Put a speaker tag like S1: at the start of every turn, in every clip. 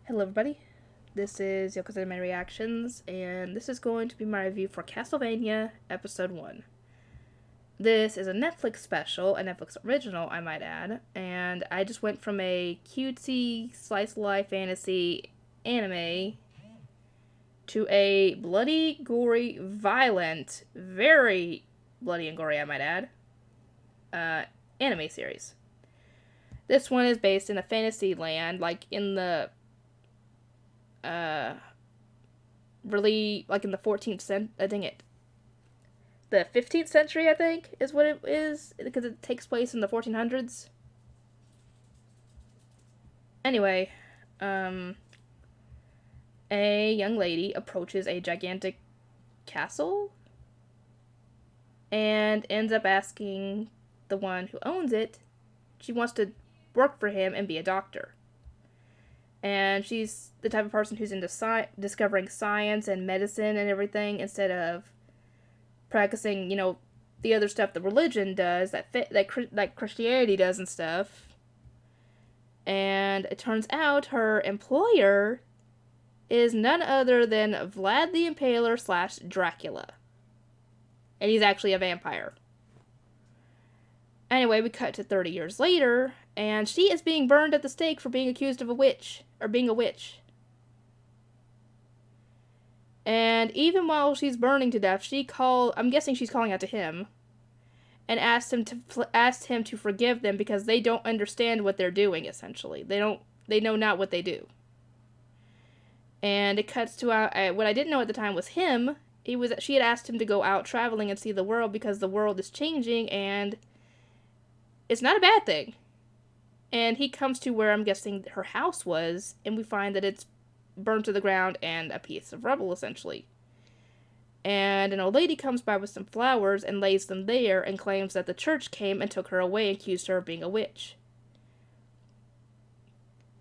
S1: Hello everybody, this is Yoko's Anime Reactions, and this is going to be my review for Castlevania Episode 1. This is a Netflix special, a Netflix original, I might add, and I just went from a cutesy, slice-of-life fantasy anime to a bloody, gory, violent, very bloody and gory, I might add, anime series. This one is based in a fantasy land, like in the really like in the 14th century, the 15th century, I think, is what it is, because it takes place in the 1400s. Anyway, a young lady approaches a gigantic castle and ends up asking the one who owns it, she wants to work for him and be a doctor. And she's the type of person who's into discovering science and medicine and everything instead of practicing, the other stuff that religion does, like Christianity does and stuff. And it turns out her employer is none other than Vlad the Impaler / Dracula. And he's actually a vampire. Anyway, we cut to 30 years later, and she is being burned at the stake for being accused of being a witch. And even while she's burning to death, I'm guessing she's calling out to him, and asked him to forgive them because they don't understand what they're doing, essentially. They know not what they do. And it cuts to what I didn't know at the time was him. She had asked him to go out traveling and see the world because the world is changing, and it's not a bad thing. And he comes to where I'm guessing her house was, and we find that it's burned to the ground and a piece of rubble, essentially. And an old lady comes by with some flowers and lays them there and claims that the church came and took her away and accused her of being a witch.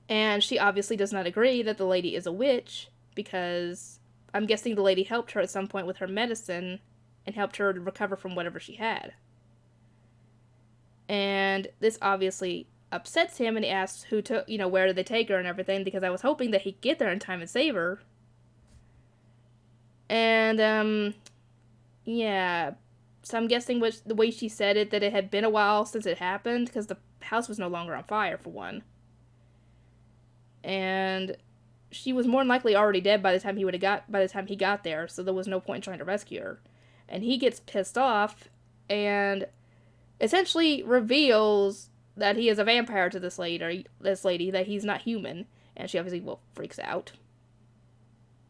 S1: And she obviously does not agree that the lady is a witch, because I'm guessing the lady helped her at some point with her medicine and helped her to recover from whatever she had. And this obviously upsets him, and he asks where did they take her and everything, because I was hoping that he'd get there in time and save her. And, yeah. So I'm guessing the way she said it, that it had been a while since it happened, because the house was no longer on fire, for one. And she was more than likely already dead by the time he got there, so there was no point in trying to rescue her. And he gets pissed off, and essentially reveals that he is a vampire to this lady, that he's not human, and she obviously, freaks out,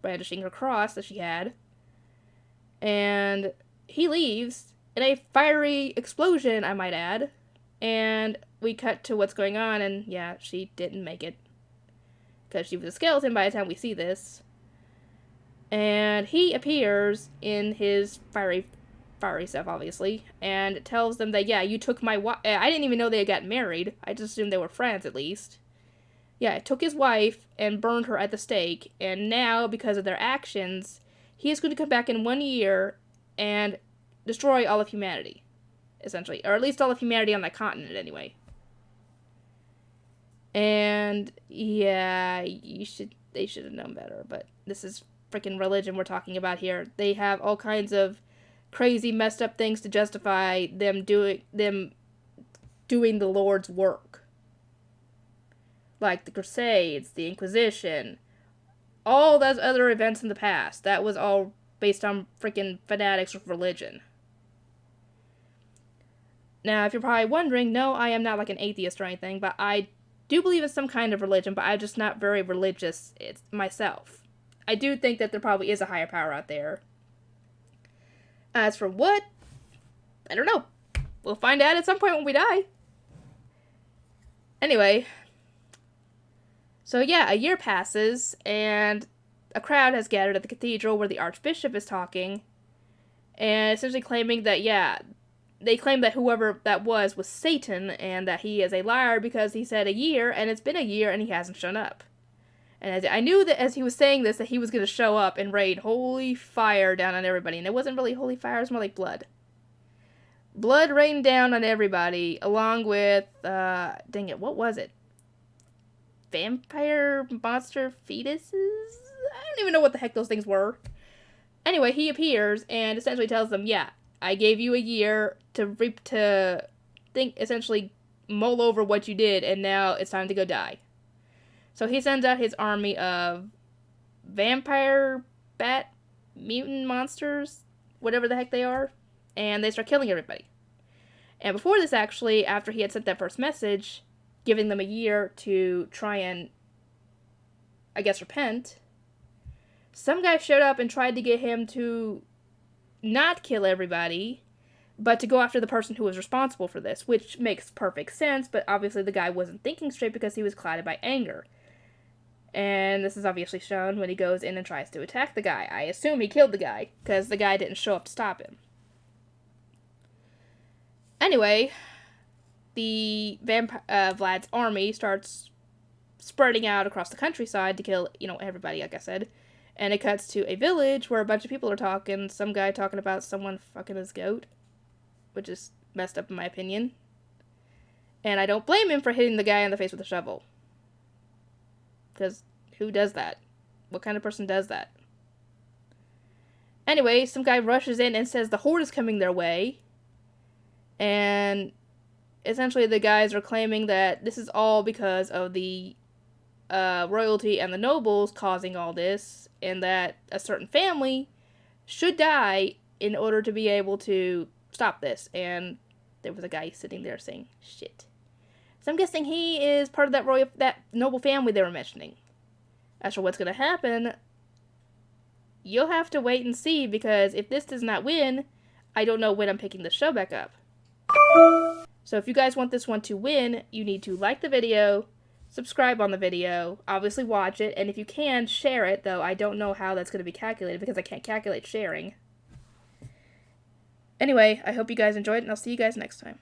S1: brandishing her cross that she had, and he leaves in a fiery explosion, I might add, and we cut to what's going on, and yeah, she didn't make it, because she was a skeleton by the time we see this, and he appears in his fiery stuff, obviously, and tells them that, yeah, you took my wife. I didn't even know they had gotten married. I just assumed they were friends, at least. Yeah, I took his wife and burned her at the stake, and now, because of their actions, he is going to come back in 1 year and destroy all of humanity, essentially. Or at least all of humanity on that continent, anyway. And, yeah, they should have known better, but this is freaking religion we're talking about here. They have all kinds of crazy, messed up things to justify them doing the Lord's work. Like the Crusades, the Inquisition, all those other events in the past. That was all based on freaking fanatics with religion. Now, if you're probably wondering, no, I am not like an atheist or anything, but I do believe in some kind of religion, but I'm just not very religious myself. I do think that there probably is a higher power out there. As for what? I don't know. We'll find out at some point when we die. Anyway. So yeah, a year passes, and a crowd has gathered at the cathedral where the archbishop is talking, and essentially claiming that, yeah, they claim that whoever that was Satan, and that he is a liar because he said a year, and it's been a year, and he hasn't shown up. And I knew that as he was saying this, that he was going to show up and rain holy fire down on everybody. And it wasn't really holy fire, it was more like blood. Blood rained down on everybody, along with, dang it, what was it? vampire monster fetuses? I don't even know what the heck those things were. Anyway, he appears and essentially tells them, yeah, I gave you a year to essentially mull over what you did, and now it's time to go die. So he sends out his army of vampire bat mutant monsters, whatever the heck they are, and they start killing everybody. And before this, actually, after he had sent that first message, giving them a year to try and, I guess, repent, some guy showed up and tried to get him to not kill everybody, but to go after the person who was responsible for this, which makes perfect sense, but obviously the guy wasn't thinking straight because he was clouded by anger. And this is obviously shown when he goes in and tries to attack the guy. I assume he killed the guy, because the guy didn't show up to stop him. Anyway, the Vlad's army starts spreading out across the countryside to kill, everybody, like I said. And it cuts to a village where a bunch of people are talking. Some guy talking about someone fucking his goat, which is messed up in my opinion. And I don't blame him for hitting the guy in the face with a shovel. Because who does that? What kind of person does that? Anyway, some guy rushes in and says the horde is coming their way. And essentially the guys are claiming that this is all because of the royalty and the nobles causing all this, and that a certain family should die in order to be able to stop this. And there was a guy sitting there saying, shit. So I'm guessing he is part of that noble family they were mentioning. As for what's going to happen, you'll have to wait and see, because if this does not win, I don't know when I'm picking the show back up. So if you guys want this one to win, you need to like the video, subscribe on the video, obviously watch it, and if you can, share it, though I don't know how that's going to be calculated because I can't calculate sharing. Anyway, I hope you guys enjoyed, and I'll see you guys next time.